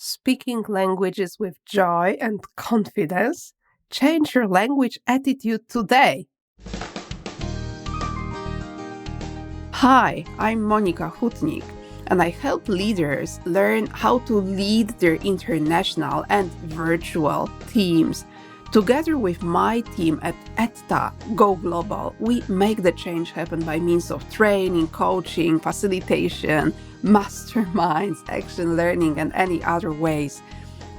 speaking languages with joy and confidence. Change your language attitude today. Hi, I'm Monika Hutnik, and I help leaders learn how to lead their international and virtual teams. Together with my team at ETA Go Global, we make the change happen by means of training, coaching, facilitation, masterminds, action learning, and any other ways.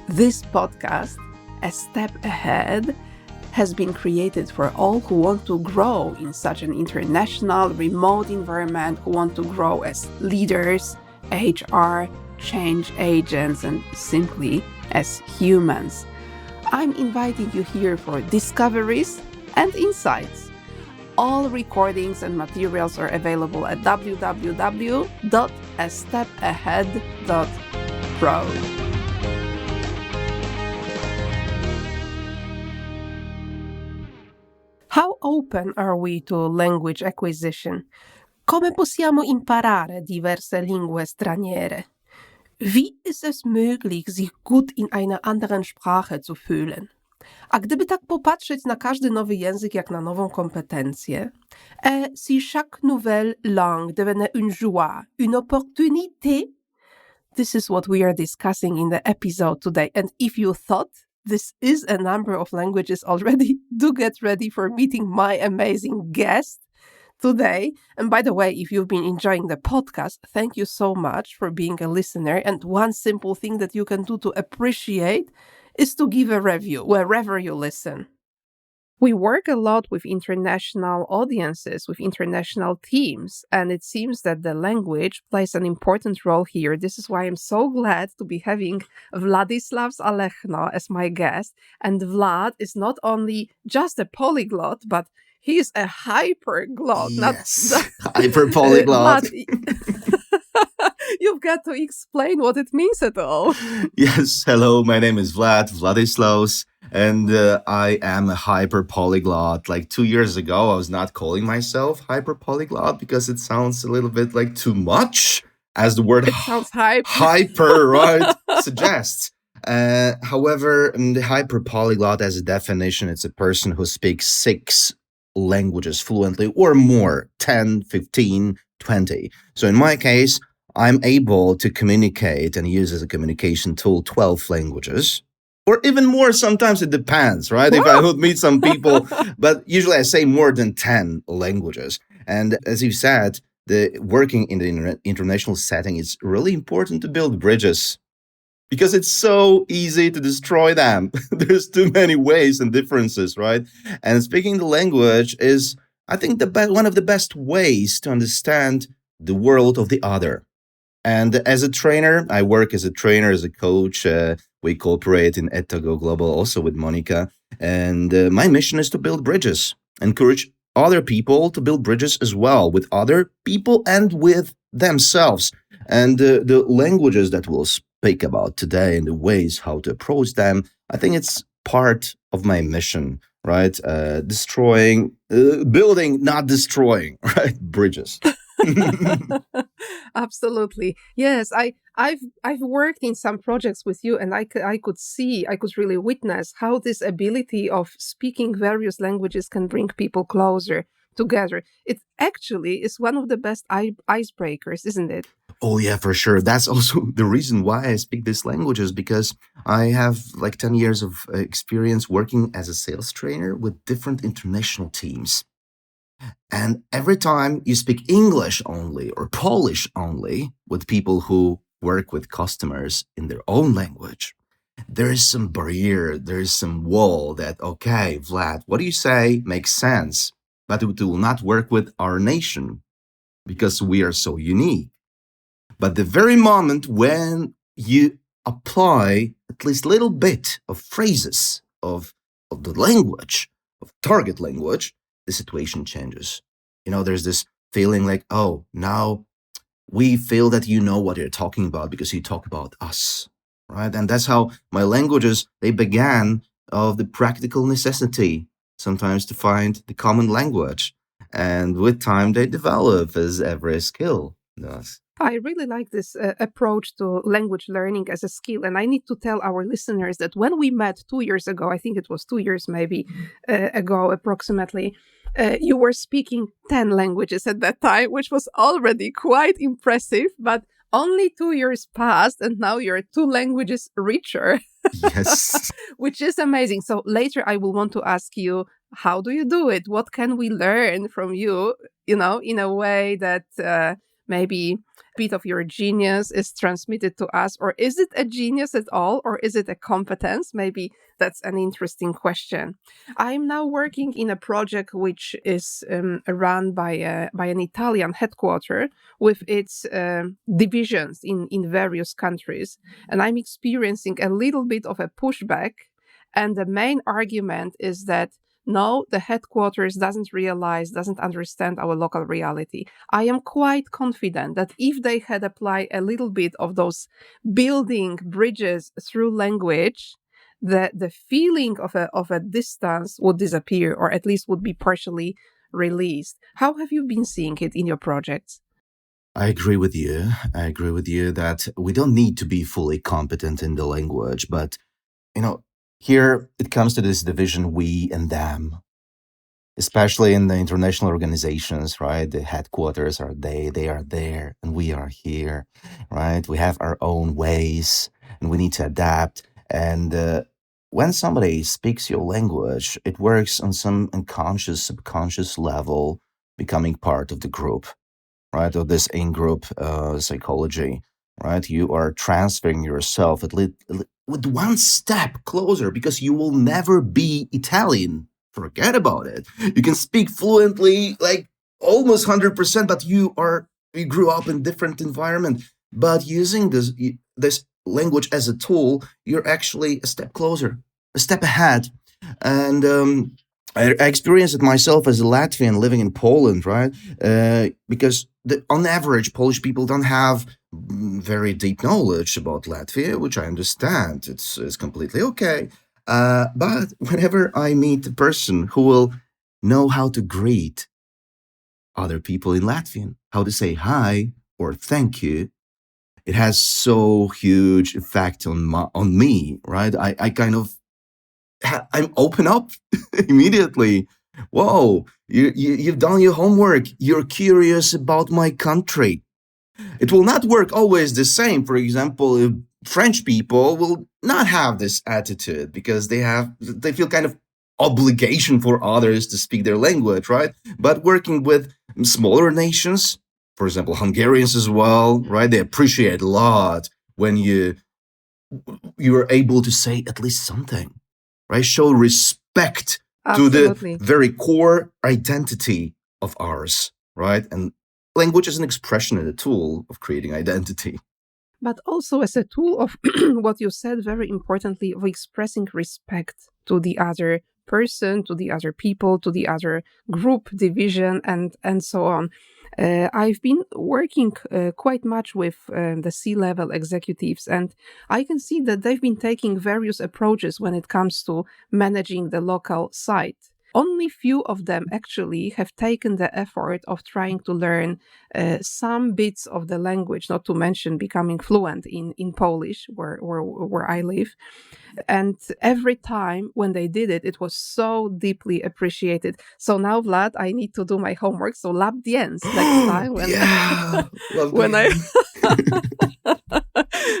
This podcast, A Step Ahead, has been created for all who want to grow in such an international, remote environment, who want to grow as leaders, HR, change agents, and simply as humans. I'm inviting you here for discoveries and insights. All recordings and materials are available at www.astepahead.pro. How open are we to language acquisition? Come possiamo imparare diverse lingue straniere? Wie ist es möglich, sich gut in einer anderen Sprache zu fühlen? A gdyby tak popatrzeć na każdy nowy język jak na nową kompetencję, si chaque nouvelle langue devenait une joie, une opportunité? This is what we are discussing in the episode today. And if you thought this is a number of languages already, do get ready for meeting my amazing guest today. And by the way, if you've been enjoying the podcast, thank you so much for being a listener. And one simple thing that you can do to appreciate is to give a review wherever you listen. We work a lot with international audiences, with international teams, and it seems that the language plays an important role here. This is why I'm so glad to be having Vladislav Alehno as my guest. And Vlad is not only just a polyglot, but he is a hyperglot. Yes, hyperpolyglot. You've got to explain what it means at all. Yes, hello, my name is Vladislav, and I am a hyperpolyglot. Like 2 years ago, I was not calling myself hyperpolyglot because it sounds a little bit like too much, as the word sounds hyper, right, suggests. However, the hyperpolyglot, as a definition, it's a person who speaks 6 languages fluently or more, 10, 15, 20. So in my case, I'm able to communicate and use as a communication tool 12 languages, or even more. Sometimes it depends, right? If I would meet some people, but usually I say more than 10 languages. And as you said, the working in the international setting is really important to build bridges, because it's so easy to destroy them. There's too many ways and differences, right? And speaking the language is, I think, one of the best ways to understand the world of the other. And as a trainer, I work as a trainer, as a coach. We cooperate in ETA Go Global also with Monika. And my mission is to build bridges, encourage other people to build bridges as well with other people and with themselves. And the languages that we'll speak about today and the ways how to approach them, I think it's part of my mission, right? Building, not destroying, right? Bridges. Absolutely. Yes, I've worked in some projects with you, and I could really witness how this ability of speaking various languages can bring people closer together. It actually is one of the best icebreakers, isn't it? Oh yeah, for sure. That's also the reason why I speak these languages, because I have like 10 years of experience working as a sales trainer with different international teams. And every time you speak English only or Polish only with people who work with customers in their own language, there is some barrier, there is some wall that, okay, Vlad, what do you say makes sense, but it will not work with our nation because we are so unique. But the very moment when you apply at least a little bit of phrases of the language, of target language, the situation changes. You know, there's this feeling like, oh, now we feel that you know what you're talking about because you talk about us, right? And that's how my languages, they began of the practical necessity, sometimes to find the common language. And with time, they develop as every skill does. I really like this approach to language learning as a skill. And I need to tell our listeners that when we met 2 years ago, I think it was 2 years maybe ago approximately, you were speaking 10 languages at that time, which was already quite impressive. But only 2 years passed, and now you're 2 languages richer, Yes. which is amazing. So later I will want to ask you, how do you do it? What can we learn from you, in a way that maybe bit of your genius is transmitted to us, or is it a genius at all, or is it a competence? Maybe that's an interesting question. I'm now working in a project which is run by an Italian headquarter with its divisions in various countries, and I'm experiencing a little bit of a pushback. And the main argument is that no, the headquarters doesn't understand our local reality. I am quite confident that if they had applied a little bit of those building bridges through language, the feeling of a distance would disappear, or at least would be partially released. How have you been seeing it in your projects? I agree with you. I agree with you that we don't need to be fully competent in the language, but here it comes to this division we and them, especially in the international organizations, right? The headquarters are they are there, and we are here, right? We have our own ways, and we need to adapt. And when somebody speaks your language, it works on some unconscious, subconscious level, becoming part of the group, right? Or this in-group psychology, right? You are transferring yourself at least with one step closer, because you will never be Italian. Forget about it. You can speak fluently, like almost 100%, but you grew up in different environment. But using this language as a tool, you're actually a step closer, a step ahead. And I experienced it myself as a Latvian living in Poland, right? Because on average, Polish people don't have very deep knowledge about Latvia, which I understand. It's completely okay. But whenever I meet a person who will know how to greet other people in Latvian, how to say hi or thank you, it has so huge effect on me, right? I kind of I'm open up immediately. Whoa, you've done your homework. You're curious about my country. It will not work always the same. For example, if French people will not have this attitude because they feel kind of obligation for others to speak their language, right? But working with smaller nations, for example, Hungarians as well, right? They appreciate a lot when you are able to say at least something, right? Show respect Absolutely. to the very core identity of ours, right? And language is an expression and a tool of creating identity. But also as a tool of what you said very importantly, of expressing respect to the other person, to the other people, to the other group, division, and so on. I've been working quite much with the C-level executives, and I can see that they've been taking various approaches when it comes to managing the local site. Only few of them actually have taken the effort of trying to learn some bits of the language, not to mention becoming fluent in Polish, where I live. And every time when they did it, it was so deeply appreciated. So now, Vlad, I need to do my homework. So lab diens next time when Yeah, when I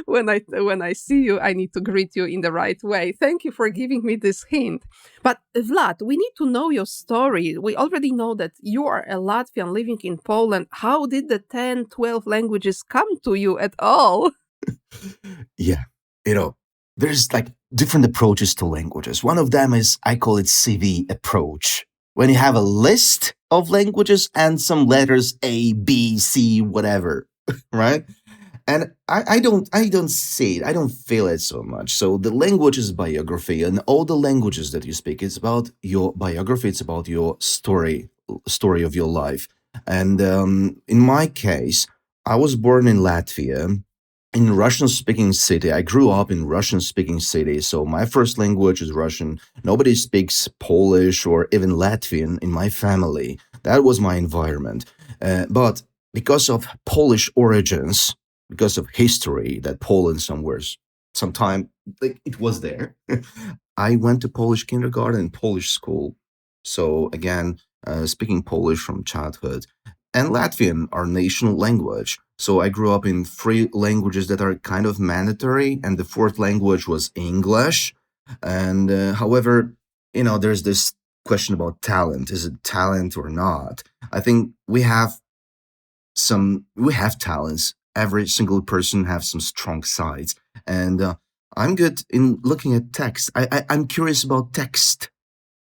when I see you, I need to greet you in the right way. Thank you for giving me this hint. But Vlad, we need to know your story. We already know that you are a Latvian living in Poland. How did the 10, 12 languages come to you at all? Yeah, there's like different approaches to languages. One of them is, I call it CV approach. When you have a list of languages and some letters A, B, C, whatever, right? And I don't see it. I don't feel it so much. So the language is biography, and all the languages that you speak, it's about your biography. It's about your story of your life. And in my case, I was born in Latvia, in a Russian-speaking city. I grew up in Russian-speaking city, so my first language is Russian. Nobody speaks Polish or even Latvian in my family. That was my environment. But because of Polish origins, because of history that Poland sometime like it was there. I went to Polish kindergarten and Polish school. So again, speaking Polish from childhood, and Latvian, our national language. So I grew up in three languages that are kind of mandatory, and the fourth language was English. And however, there's this question about talent. Is it talent or not? I think we have talents. Every single person has some strong sides, and I'm good in looking at text. I'm curious about text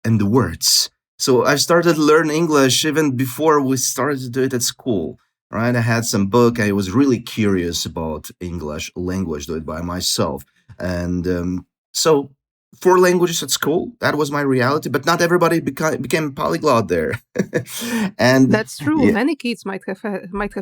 and the words. So I started to learn English even before we started to do it at school. Right, I had some book. I was really curious about English language, do it by myself, and so 4 languages at school. That was my reality, but not everybody became polyglot there. And That's true. yeah, Many kids might have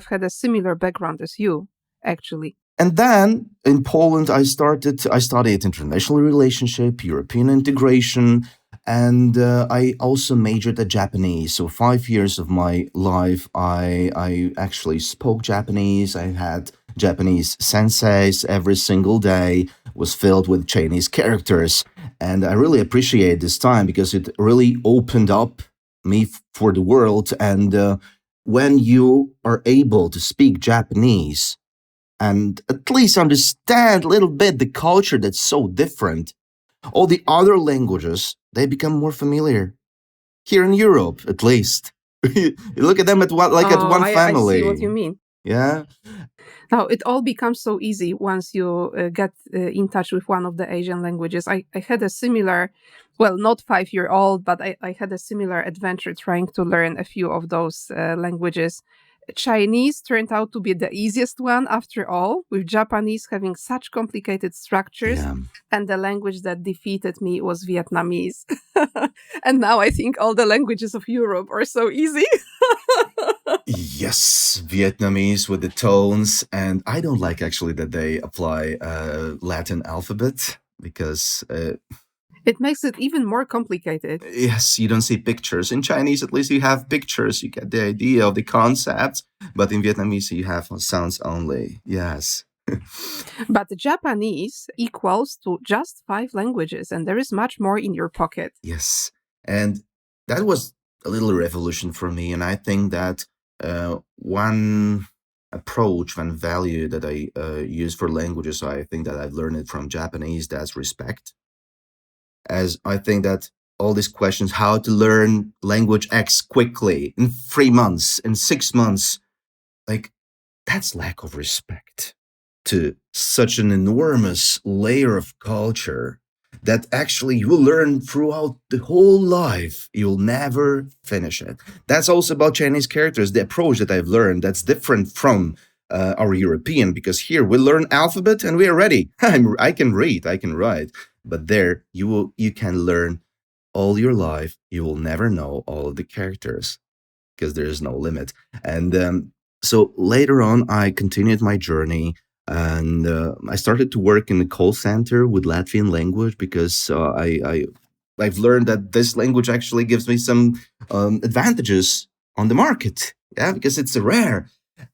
had a similar background as you, actually. and then in Poland, I studied international relationship, European integration, and I also majored at Japanese. So 5 years of my life, I actually spoke Japanese. I had Japanese senseis every single day, was filled with Chinese characters. And I really appreciate this time because it really opened up me for the world. And when you are able to speak Japanese, and at least understand a little bit the culture that's so different, all the other languages, they become more familiar. Here in Europe, at least. You look at them at one I see what you family. mean. Yeah. Now, it all becomes so easy once you get in touch with one of the Asian languages. I had a similar, well, not 5-year-old, but I had a similar adventure trying to learn a few of those languages. Chinese turned out to be the easiest one after all, with Japanese having such complicated structures, Yeah. and the language that defeated me was Vietnamese. And now I think all the languages of Europe are so easy. Yes, Vietnamese with the tones, and I don't like actually that they apply Latin alphabet because It makes it even more complicated. yes, you don't see pictures. In Chinese, at least you have pictures. You get the idea of the concept, but in Vietnamese, you have sounds only. Yes. But Japanese equals to just 5 languages, and there is much more in your pocket. Yes. And that was a little revolution for me. And I think that one approach, one value that I use for languages, I think that I've learned it from Japanese, that's respect. As I think that all these questions, how to learn language X quickly in 3 months, in 6 months, like that's lack of respect to such an enormous layer of culture that actually you will learn throughout the whole life. You'll never finish it. That's also about Chinese characters, the approach that I've learned that's different from our European, because here we learn alphabet and we are ready. I can read, I can write, but there you can learn all your life. You will never know all of the characters because there is no limit. And so later on, I continued my journey and I started to work in the call center with Latvian language because I've learned that this language actually gives me some advantages on the market. Yeah, because it's rare.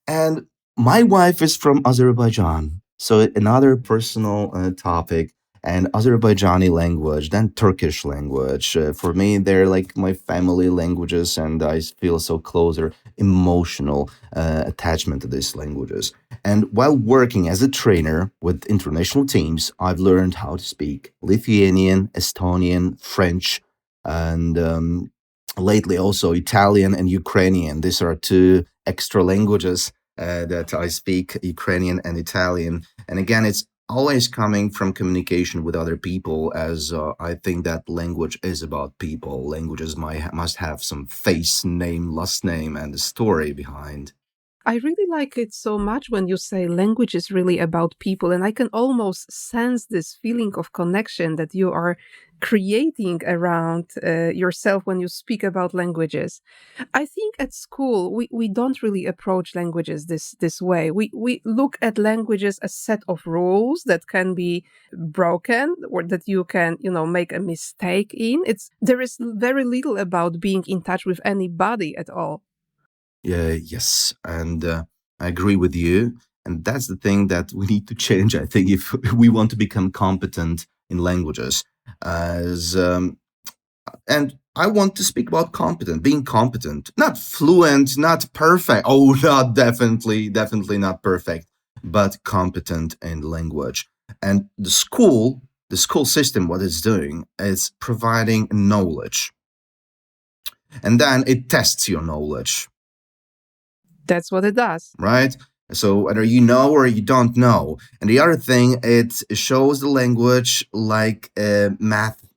And my wife is from Azerbaijan, so another personal topic. And Azerbaijani language, then Turkish language. For me, they're like my family languages, and I feel so closer, emotional attachment to these languages. And while working as a trainer with international teams, I've learned how to speak Lithuanian, Estonian, French, and lately also Italian and Ukrainian. These are 2 extra languages that I speak, Ukrainian and Italian. And again, it's always coming from communication with other people, as I think that language is about people. Languages must have some face, name, last name, and a story behind. I really like it so much when you say language is really about people, and I can almost sense this feeling of connection that you are creating around yourself when you speak about languages. I think at school we don't really approach languages this way. We look at languages as a set of rules that can be broken or that you can, make a mistake in. There is very little about being in touch with anybody at all. Yes, and I agree with you. And that's the thing that we need to change, I think, if we want to become competent in languages. As And I want to speak about competent, being competent, not fluent, not perfect. Oh, not definitely not perfect, but competent in language. And the school system, what it's doing is providing knowledge, and then it tests your knowledge. That's what it does. Right? So whether you know or you don't know. And the other thing, it shows the language like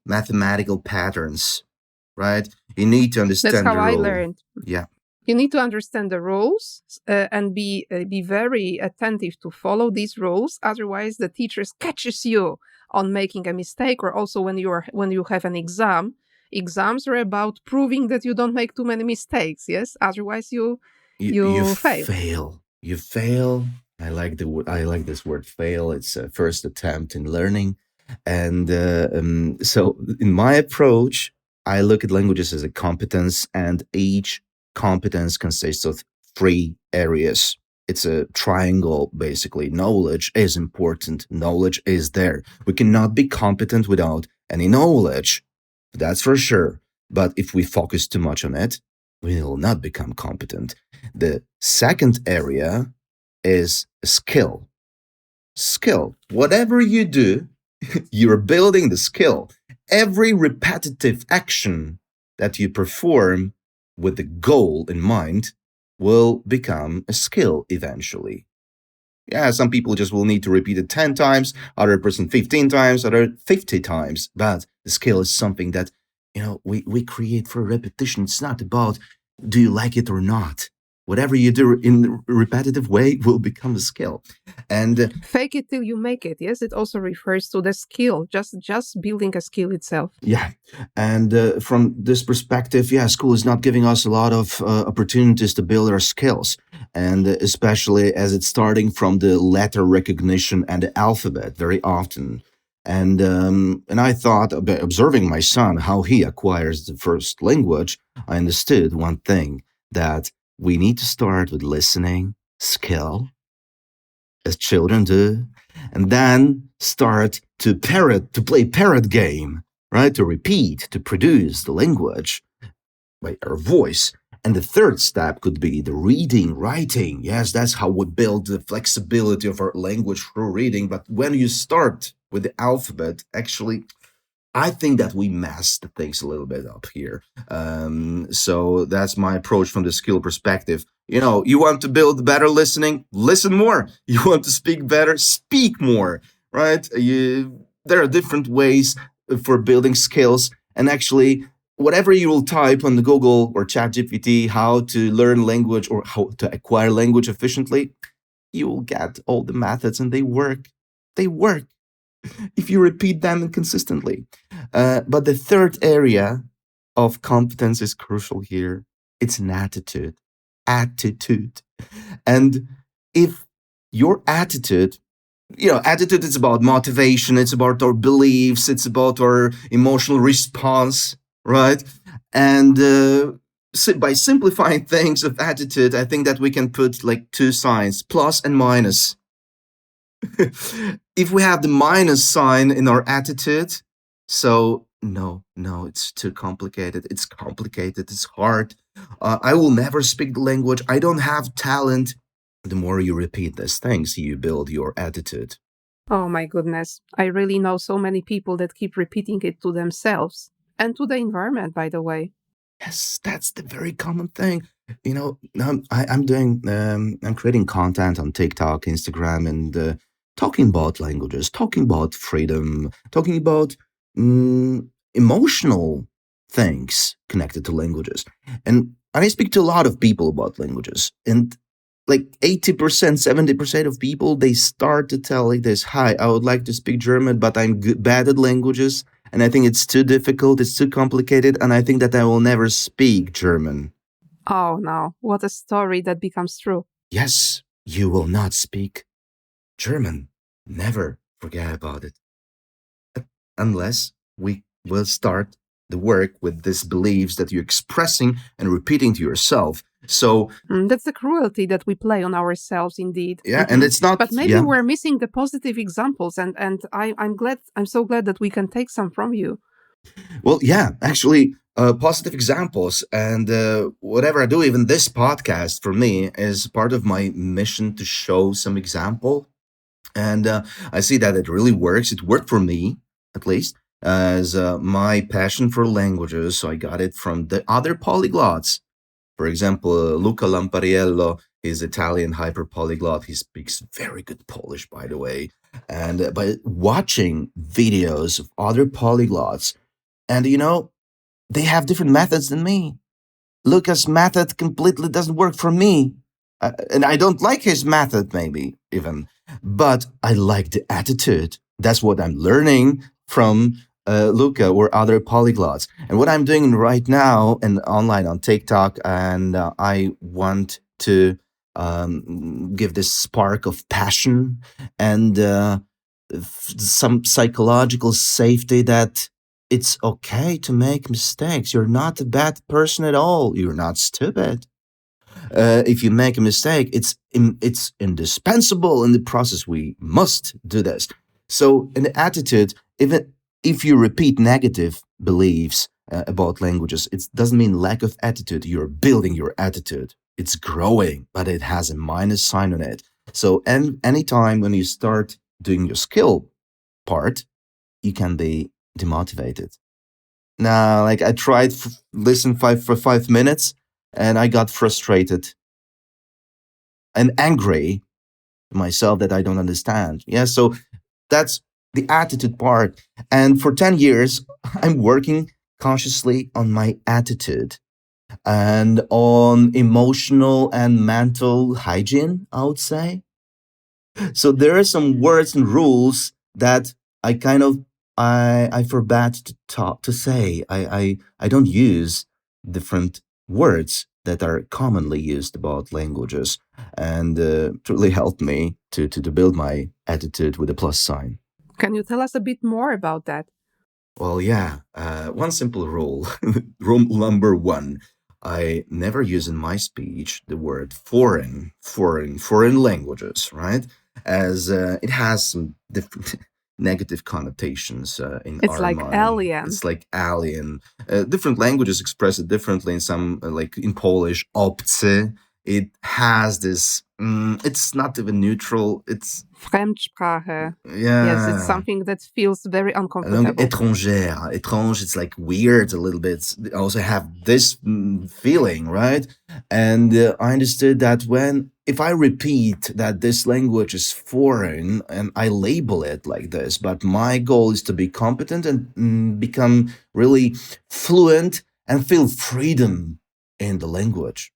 mathematical patterns, right? You need to understand That's how the I rule. learned. Yeah. You need to understand the rules and be very attentive to follow these rules. Otherwise, the teacher catches you on making a mistake. Or also when you have an exam, exams are about proving that you don't make too many mistakes. Yes. Otherwise, you fail. You fail. I like this word fail. It's a first attempt in learning, and so in my approach, I look at languages as a competence, and each competence consists of 3 areas. It's a triangle, basically. Knowledge is important. Knowledge is there. We cannot be competent without any knowledge. That's for sure. But if we focus too much on it, we will not become competent. The second area is skill. Skill. Whatever you do, you're building the skill. Every repetitive action that you perform with the goal in mind will become a skill eventually. Yeah, some people just will need to repeat it 10 times, other person 15 times, other 50 times. But the skill is something that, we create for repetition. It's not about do you like it or not. Whatever you do in a repetitive way will become a skill. And fake it till you make it. Yes, it also refers to the skill, just building a skill itself. Yeah, and from this perspective, school is not giving us a lot of opportunities to build our skills, and especially as it's starting from the letter recognition and the alphabet very often. And I thought, observing my son, how he acquires the first language, I understood one thing, that we need to start with listening, skill, as children do, and then start to play parrot game, right? To repeat, to produce the language by our voice. And the third step could be the reading, writing. Yes, that's how we build the flexibility of our language through reading. But when you start with the alphabet, actually, I think that we messed things a little bit up here. So that's my approach from the skill perspective. You want to build better listening, listen more. You want to speak better, speak more, right? There are different ways for building skills. And actually, whatever you will type on the Google or ChatGPT, how to learn language or how to acquire language efficiently, you will get all the methods, and they work. They work if you repeat them consistently. But the third area of competence is crucial here. It's an attitude. Attitude. And if your attitude, attitude is about motivation, it's about our beliefs, it's about our emotional response, right? And by simplifying things of attitude, I think that we can put like 2 signs, plus and minus. If we have the minus sign in our attitude, so no, it's too complicated. It's complicated. It's hard. I will never speak the language. I don't have talent. The more you repeat these things, you build your attitude. Oh my goodness. I really know so many people that keep repeating it to themselves and to the environment, by the way. Yes, that's the very common thing. I'm creating content on TikTok, Instagram, and talking about languages, talking about freedom, talking about emotional things connected to languages. And I speak to a lot of people about languages. And like 80%, 70% of people, they start to tell like this, hi, I would like to speak German, but I'm bad at languages. And I think it's too difficult, it's too complicated, and I think that I will never speak German. Oh no, what a story that becomes true. Yes, you will not speak German. Never forget about it. Unless we will start the work with these beliefs that you're expressing and repeating to yourself. So That's the cruelty that we play on ourselves, indeed. yeah, and it's not. But maybe Yeah. we're missing the positive examples, and I'm so glad that we can take some from you. Well, yeah, actually, positive examples and whatever I do, even this podcast for me is part of my mission to show some example. And I see that it really works. It worked for me, at least, as my passion for languages. So I got it from the other polyglots. For example, Luca Lampariello is Italian hyperpolyglot. He speaks very good Polish, by the way. And by watching videos of other polyglots, and they have different methods than me. Luca's method completely doesn't work for me. And I don't like his method, maybe even. But I like the attitude. That's what I'm learning from Luca or other polyglots. And what I'm doing right now and online on TikTok, and I want to give this spark of passion and some psychological safety that it's okay to make mistakes. You're not a bad person at all. You're not stupid. If you make a mistake, it's indispensable in the process. We must do this. So, an attitude, even if you repeat negative beliefs about languages, it doesn't mean lack of attitude. You're building your attitude. It's growing, but it has a minus sign on it. So, anytime when you start doing your skill part, you can be demotivated. Now, like I tried listen for 5 minutes, and I got frustrated and angry myself that I don't understand. Yeah, so that's the attitude part. And for 10 years, I'm working consciously on my attitude and on emotional and mental hygiene, I would say. So there are some words and rules that I kind of I forbade to say. I don't use different words that are commonly used about languages, and it really helped me to build my attitude with a plus sign. Can you tell us a bit more about that? Well, yeah. One simple rule, rule number one. I never use in my speech the word foreign languages, right? As it has some different negative connotations in It's our like mind. alien. It's like alien. Different languages express it differently. In some, like in Polish, obcy. It has this. It's not even neutral. It's Fremdsprache. yeah. Yes, it's something that feels very Donc, uncomfortable. étrangère. Étrange, it's like weird a little bit. I also have this feeling, right? And I understood that if I repeat that this language is foreign and I label it like this, but my goal is to be competent and become really fluent and feel freedom in the language.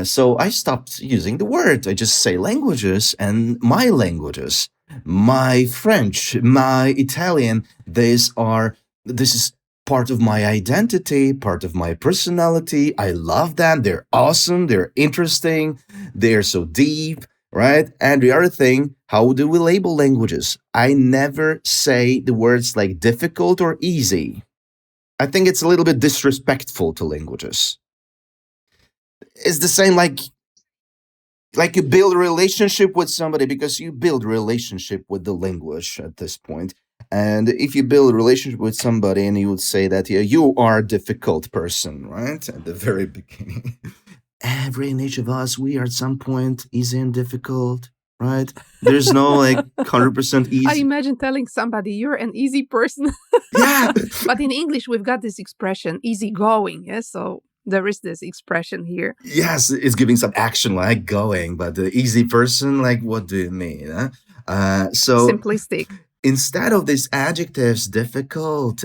So I stopped using the word. I just say languages and my languages. My French, my Italian, this is part of my identity, part of my personality. I love them. They're awesome. They're interesting. They're so deep, right? And the other thing, how do we label languages? I never say the words like difficult or easy. I think it's a little bit disrespectful to languages. It's the same like you build a relationship with somebody because you build a relationship with the language at this point. And if you build a relationship with somebody and you would say that, yeah, you are a difficult person, right? At the very beginning. Every and each of us, we are at some point easy and difficult, right? There's no like 100% easy. I imagine telling somebody you're an easy person. Yeah. But in English, we've got this expression, easygoing. Yes, so there is this expression here. Yes, it's giving some action like going, but the easy person, like, what do you mean? So simplistic. Instead of these adjectives, difficult,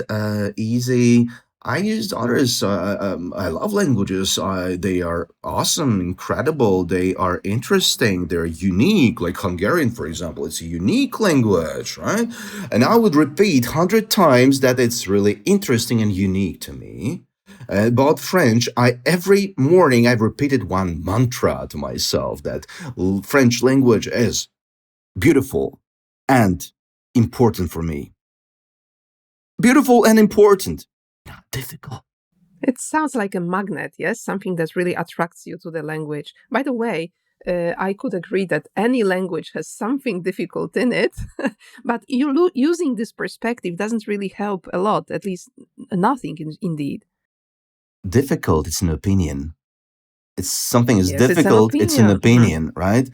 easy, I used others. I love languages. They are awesome, incredible. They are interesting. They're unique. Like Hungarian, for example, it's a unique language, right? And I would repeat 100 times that it's really interesting and unique to me. About French, every morning I've repeated one mantra to myself that French language is beautiful and important for me. Beautiful and important, not difficult. It sounds like a magnet, yes? Something that really attracts you to the language. By the way, I could agree that any language has something difficult in it, but using this perspective doesn't really help a lot, at least nothing indeed. Difficult, it's an opinion. It's something is Yes, it's an difficult, it's an opinion. opinion, right?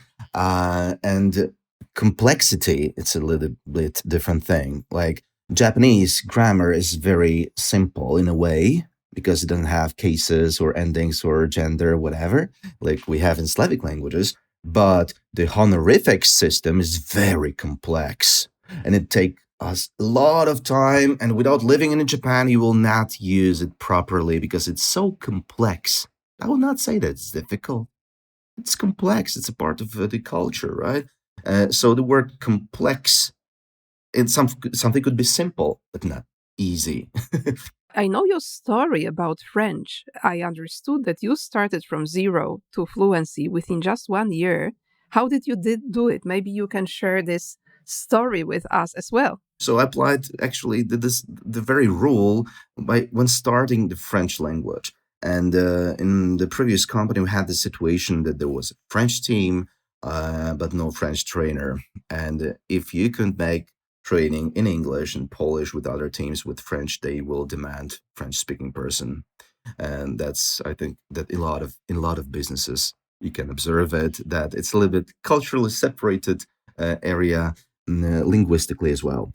And complexity, it's a little bit different thing. Like Japanese grammar is very simple in a way because it doesn't have cases or endings or gender, whatever, like we have in Slavic languages. But the honorific system is very complex and it takes us a lot of time. And without living in Japan, you will not use it properly because it's so complex. I will not say that it's difficult. It's complex. It's a part of the culture, right? So the word complex, something could be simple, but not easy. I know your story about French. I understood that you started from zero to fluency within just 1 year. How did you do it? Maybe you can share this story with us as well. So I applied actually the very rule by when starting the French language. And in the previous company, we had the situation that there was a French team, but no French trainer. And if you couldn't make training in English and Polish with other teams with French, they will demand French-speaking person. And that's, I think, that in a lot of businesses you can observe it, that it's a little bit culturally separated area, linguistically as well.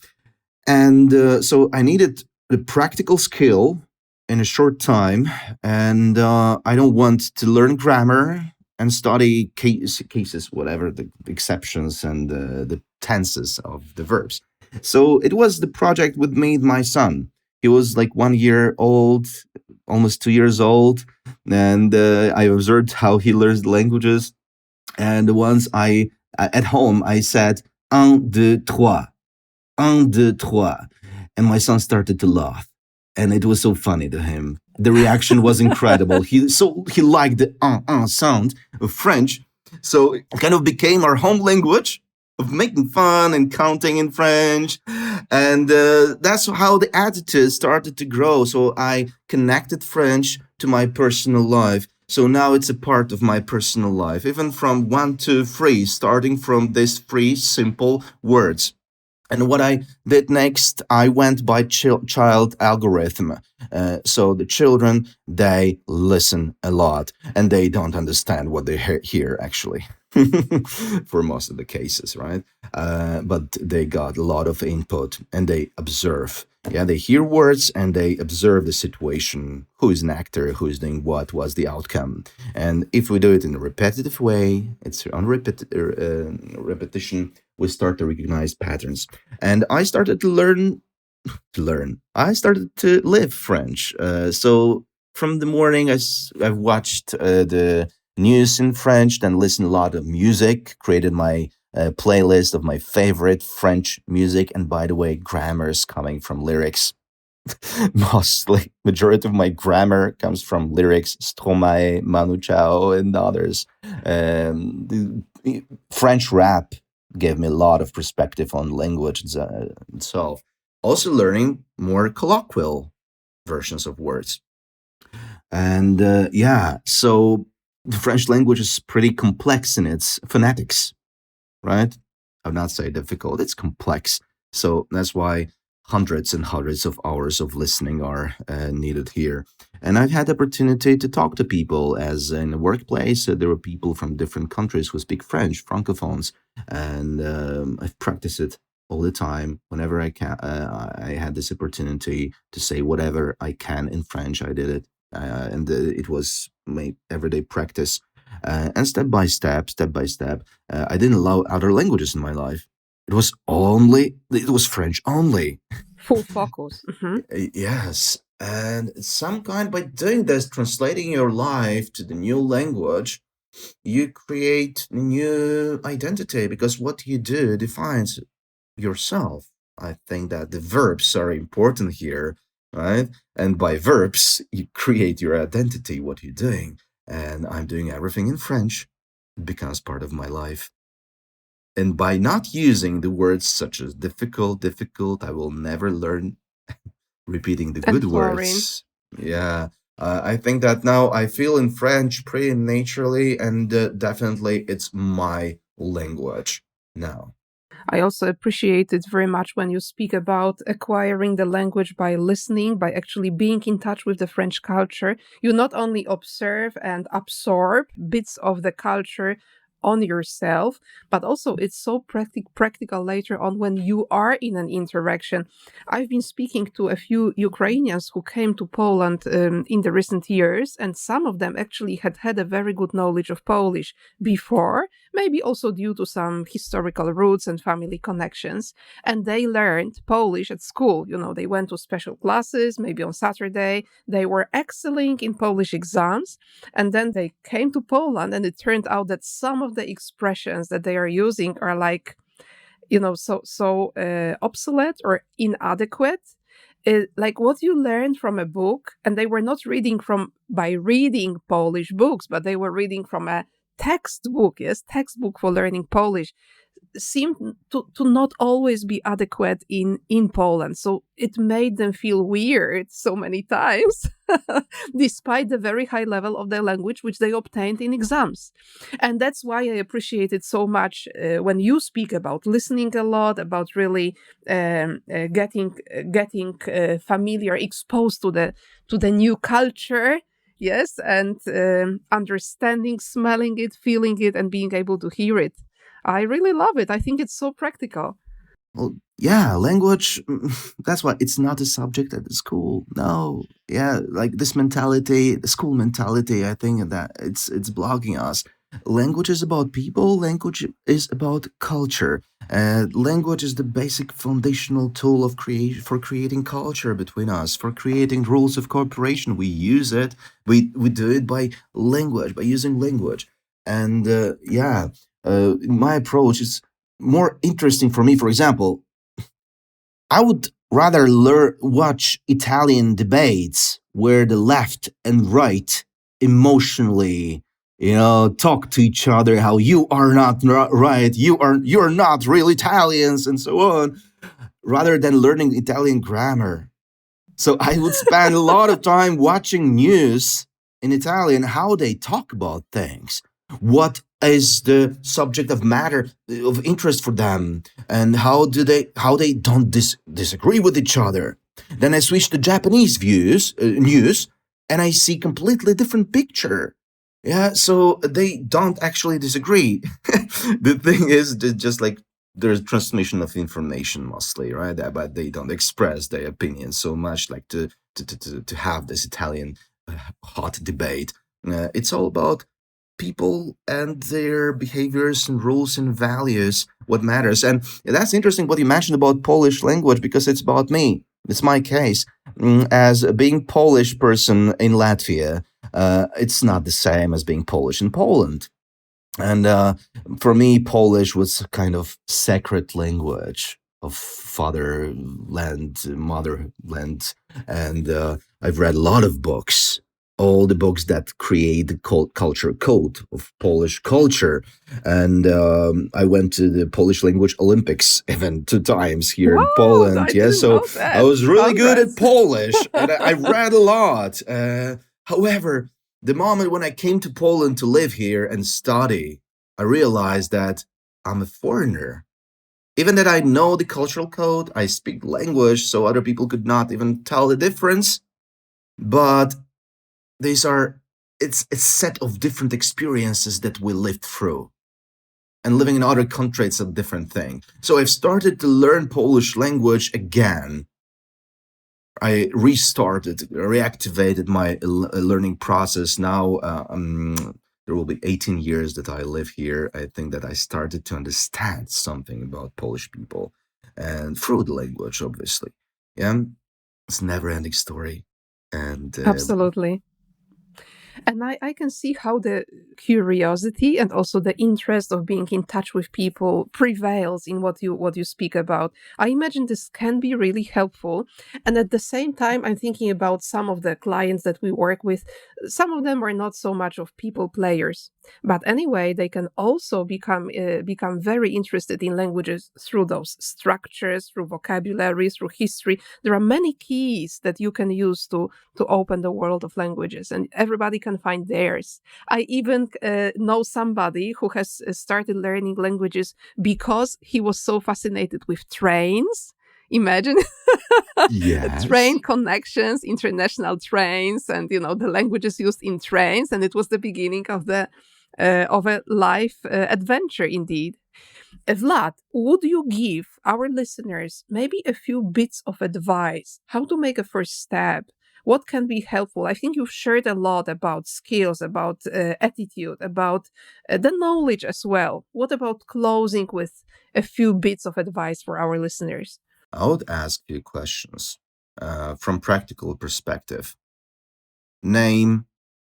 And so I needed the practical skill in a short time, and I don't want to learn grammar and study cases, whatever the exceptions and the tenses of the verbs. So it was the project with me and my son. He was like 1 year old, almost 2 years old, and I observed how he learns languages. And once at home, I said un, deux, trois, un, deux, trois. And my son started to laugh. And it was so funny to him. The reaction was incredible. He liked the sound of French. So it kind of became our home language of making fun and counting in French. And that's how the attitude started to grow. So I connected French to my personal life. So now it's a part of my personal life, even from 1, 2, 3, starting from these 3 simple words. And what I did next, I went by child algorithm. So the children, they listen a lot and they don't understand what they hear actually. For most of the cases, right? But they got a lot of input and they observe. Yeah, they hear words and they observe the situation. Who is an actor? Who is doing what? What's the outcome? And if we do it in a repetitive way, it's on repetition, we start to recognize patterns. And I started to learn. I started to live French. So from the morning, I've watched the news in French, then listened a lot of music, created my playlist of my favorite French music. And by the way, grammar is coming from lyrics. Mostly, majority of my grammar comes from lyrics, Stromae, Manu Chao, and others. The French rap gave me a lot of perspective on language itself. Also, learning more colloquial versions of words. And yeah, so the French language is pretty complex in its phonetics, right? I would not say difficult, it's complex. So that's why hundreds and hundreds of hours of listening are needed here. And I've had the opportunity to talk to people, as in the workplace, there were people from different countries who speak French, francophones, and I've practiced it all the time. Whenever I can, I had this opportunity to say whatever I can in French. I did it, and it was my everyday practice. And step by step, I didn't allow other languages in my life. It was French only. Full focus. Yes. And some kind, by doing this, translating your life to the new language, you create new identity because what you do defines yourself. I think that the verbs are important here, right? And by verbs, you create your identity, what you're doing. And I'm doing everything in French. It becomes part of my life. And by not using the words such as difficult, I will never learn repeating the And good boring. words. Yeah. I think that now I feel in French pretty naturally, and definitely it's my language now. I also appreciate it very much when you speak about acquiring the language by listening, by actually being in touch with the French culture. You not only observe and absorb bits of the culture on yourself, but also it's so practical later on when you are in an interaction. I've been speaking to a few Ukrainians who came to Poland in the recent years, and some of them actually had a very good knowledge of Polish before, maybe also due to some historical roots and family connections. And they learned Polish at school. They went to special classes, maybe on Saturday. They were excelling in Polish exams. And then they came to Poland, and it turned out that some of the expressions that they are using are like, obsolete or inadequate. Like what you learned from a book, and they were not reading by reading Polish books, but they were reading from a textbook for learning Polish, seemed to not always be adequate in Poland. So it made them feel weird so many times, despite the very high level of their language, which they obtained in exams. And that's why I appreciate it so much when you speak about listening a lot, about really getting familiar, exposed to the new culture. Yes, and understanding, smelling it, feeling it, and being able to hear it. I really love it. I think it's so practical. Well, yeah, language, that's why it's not a subject at the school. No, yeah, like this mentality, the school mentality, I think that it's blocking us. Language is about people, language is about culture. Language is the basic foundational tool of for creating culture between us, for creating rules of cooperation. We use it, we do it by language, by using language. And my approach is more interesting for me. For example, I would rather watch Italian debates where the left and right emotionally, talk to each other how you are not right, you're not real Italians, and so on, rather than learning Italian grammar. So I would spend a lot of time watching news in Italian, how they talk about things, what is the subject of matter of interest for them, and how they don't disagree with each other. Then I switch to Japanese news, and I see completely different picture. Yeah, so they don't actually disagree. The thing is just like there's transmission of information mostly, right? But they don't express their opinion so much, like to have this Italian hot debate. It's all about people and their behaviors and rules and values, what matters. And that's interesting what you mentioned about Polish language, because it's about me. It's my case. As being Polish person in Latvia, it's not the same as being Polish in Poland. And for me, Polish was a kind of sacred language of fatherland, motherland. And I've read a lot of books, all the books that create the culture code of Polish culture. And I went to the Polish language Olympics even 2 times here in Poland. Yeah, so I was really good at Polish, and I read a lot. However, the moment when I came to Poland to live here and study, I realized that I'm a foreigner. Even that I know the cultural code, I speak language, so other people could not even tell the difference. But it's a set of different experiences that we lived through. And living in other countries is a different thing. So I've started to learn Polish language again. I reactivated my learning process. Now there will be 18 years that I live here. I think that I started to understand something about Polish people, and through the language, obviously. Yeah, it's a never-ending story. And Absolutely. And I can see how the curiosity and also the interest of being in touch with people prevails in what you speak about. I imagine this can be really helpful. And at the same time, I'm thinking about some of the clients that we work with. Some of them are not so much of people players. But anyway, they can also become very interested in languages through those structures, through vocabulary, through history. There are many keys that you can use to open the world of languages, and everybody can find theirs. I even know somebody who has started learning languages because he was so fascinated with trains. Imagine Yes. train connections, international trains, and the languages used in trains, and it was the beginning of a life adventure indeed. Vlad, would you give our listeners maybe a few bits of advice how to make a first step? What can be helpful? I think you've shared a lot about skills, about attitude, about the knowledge as well. What about closing with a few bits of advice for our listeners? I would ask you questions from practical perspective. Name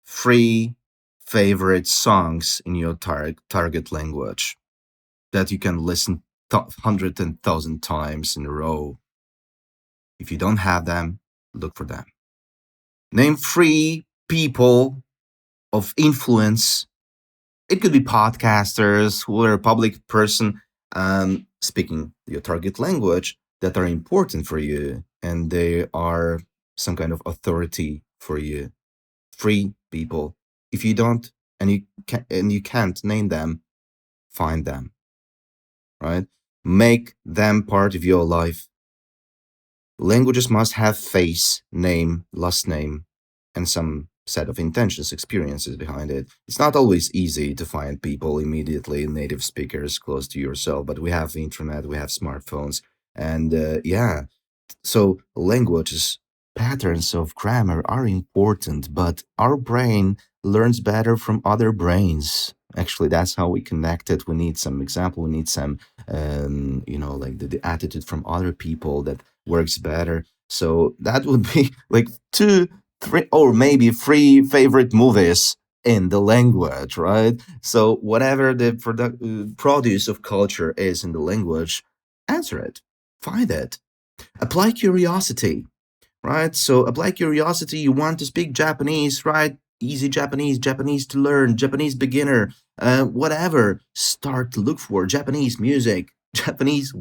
three favorite songs in your target language that you can listen 100,000 times in a row. If you don't have them, look for them. Name three people of influence. It could be podcasters who are a public person speaking your target language that are important for you and they are some kind of authority for you. Three people. If you don't and you can't name them, find them, right? Make them part of your life. Languages must have face, name, last name, and some set of intentions, experiences behind it. It's not always easy to find people immediately, native speakers close to yourself, but we have the internet, we have smartphones, and yeah. So languages, patterns of grammar are important, but our brain learns better from other brains. Actually, that's how we connect it. We need some example. We need some, like the attitude from other people that works better. So that would be like two, three, or maybe three favorite movies in the language, right? So whatever the produce of culture is in the language, answer it, find it, apply curiosity, right? So apply curiosity. You want to speak Japanese, right? Easy Japanese, Japanese to learn, Japanese beginner, whatever. Start to look for Japanese music, Japanese,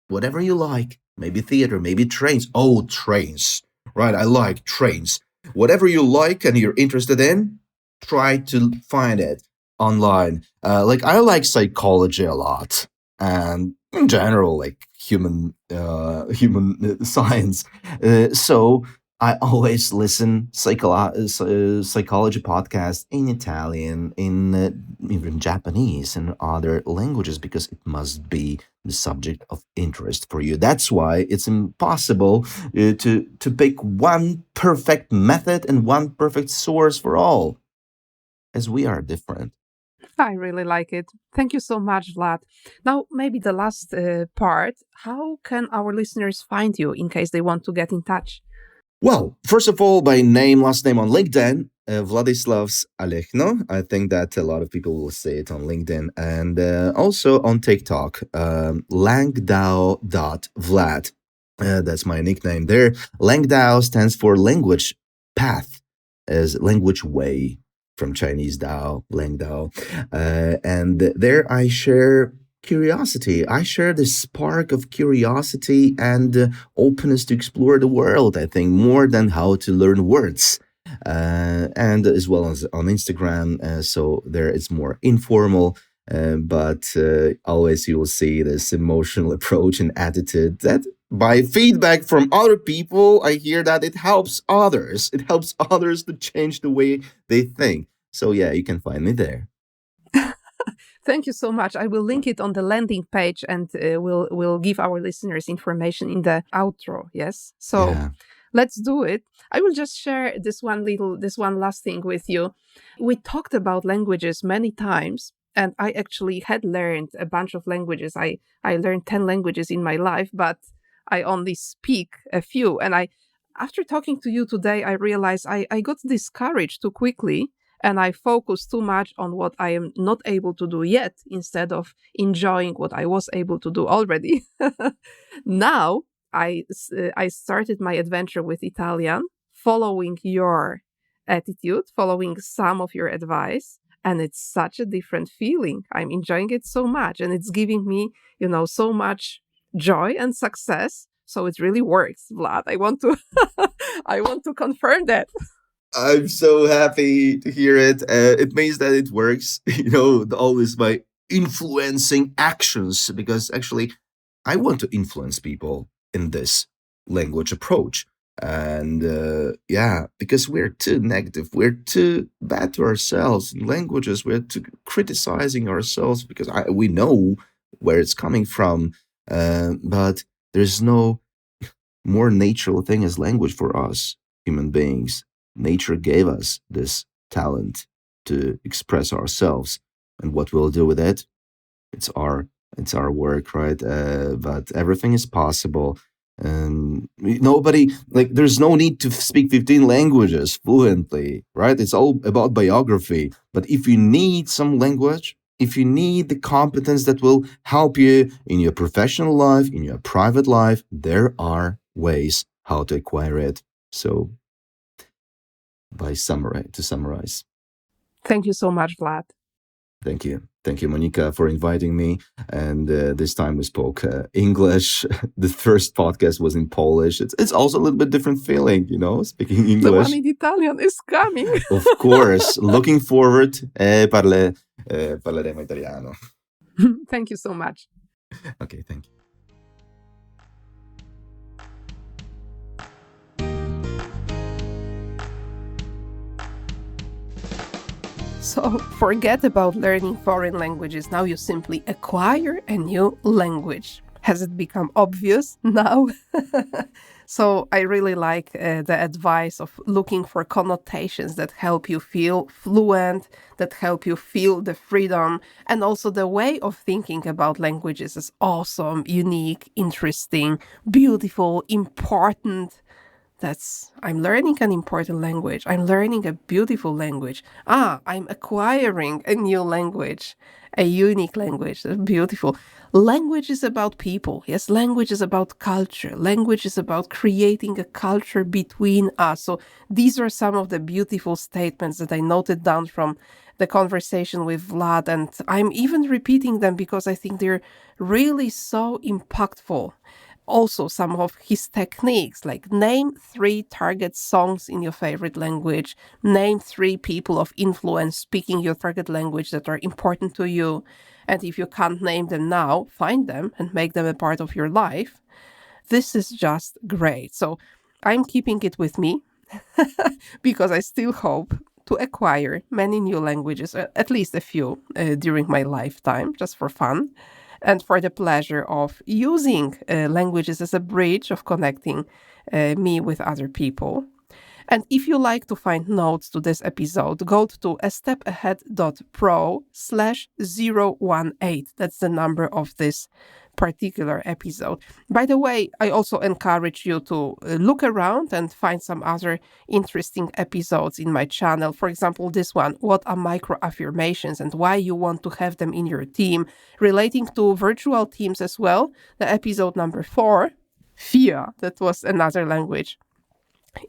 whatever you like. Maybe theater, maybe trains. Oh, trains, right? I like trains. Whatever you like and you're interested in, try to find it online. Like I like psychology a lot, and in general, like human science. So I always listen psychology podcasts in Italian, in even Japanese and other languages because it must be the subject of interest for you. That's why it's impossible to pick one perfect method and one perfect source for all, as we are different. I really like it. Thank you so much, Vlad. Now, maybe the last part. How can our listeners find you in case they want to get in touch? Well, first of all, by name, last name on LinkedIn, Vladislav Alehno. I think that a lot of people will say it on LinkedIn. And also on TikTok, langdao.vlad. That's my nickname there. Langdao stands for language path, as language way from Chinese Dao, Langdao. And there I share curiosity. I share this spark of curiosity and openness to explore the world, I think, more than how to learn words. And as well as on Instagram. So there it's more informal. But always you will see this emotional approach and attitude that by feedback from other people, I hear that it helps others. It helps others to change the way they think. So yeah, you can find me there. Thank you so much. I will link it on the landing page and we'll give our listeners information in the outro. Yes. So Yeah. let's do it. I will just share this one last thing with you. We talked about languages many times, and I actually had learned a bunch of languages. I learned 10 languages in my life, but I only speak a few. And after talking to you today, I realized I got discouraged too quickly and I focused too much on what I am not able to do yet instead of enjoying what I was able to do already. Now, I started my adventure with Italian, following your attitude, following some of your advice. And it's such a different feeling. I'm enjoying it so much, and it's giving me, so much joy and success. So it really works, Vlad. I want to I want to confirm that. I'm so happy to hear it. It means that it works, always by influencing actions, because actually I want to influence people in this language approach. And because we're too negative, we're too bad to ourselves in languages, we're too criticizing ourselves because we know where it's coming from. But there's no more natural thing as language for us human beings. Nature gave us this talent to express ourselves, and what we'll do with it, it's our work, right? But everything is possible. And there's no need to speak 15 languages fluently, right? It's all about biography. But if you need some language, if you need the competence that will help you in your professional life, in your private life, there are ways how to acquire it. So to summarize. Thank you so much, Vlad. Thank you, Monika, for inviting me. And this time we spoke English. The first podcast was in Polish. It's also a little bit different feeling, speaking English. The one in Italian is coming. Of course, looking forward. Parleremo italiano. Thank you so much. Okay, thank you. So forget about learning foreign languages. Now you simply acquire a new language. Has it become obvious now? So I really like the advice of looking for connotations that help you feel fluent, that help you feel the freedom, and also the way of thinking about languages is awesome, unique, interesting, beautiful, important. I'm learning an important language. I'm learning a beautiful language. I'm acquiring a new language, a unique language. That's beautiful. Language is about people. Yes, language is about culture. Language is about creating a culture between us. So these are some of the beautiful statements that I noted down from the conversation with Vlad. And I'm even repeating them because I think they're really so impactful. Also, some of his techniques, like name 3 target songs in your favorite language, name 3 people of influence speaking your target language that are important to you. And if you can't name them now, find them and make them a part of your life. This is just great. So I'm keeping it with me because I still hope to acquire many new languages, at least a few during my lifetime, just for fun. And for the pleasure of using languages as a bridge of connecting me with other people. And if you like to find notes to this episode, go to astepahead.pro/018. That's the number of this particular episode. By the way, I also encourage you to look around and find some other interesting episodes in my channel. For example, this one, what are micro affirmations and why you want to have them in your team, relating to virtual teams as well. The episode number 4, Fia, that was another language.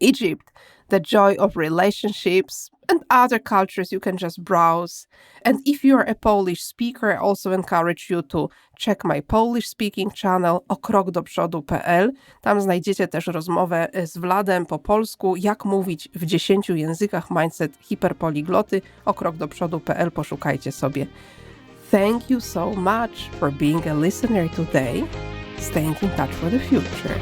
Egypt, the joy of relationships, and other cultures you can just browse. And if you're a Polish speaker, I also encourage you to check my Polish speaking channel okrokdoprzodu.pl. Tam znajdziecie też rozmowę z Vladem po polsku, jak mówić w 10 językach, mindset hyperpolygloty, okrokdoprzodu.pl, poszukajcie sobie. Thank you so much for being a listener today. Staying in touch for the future.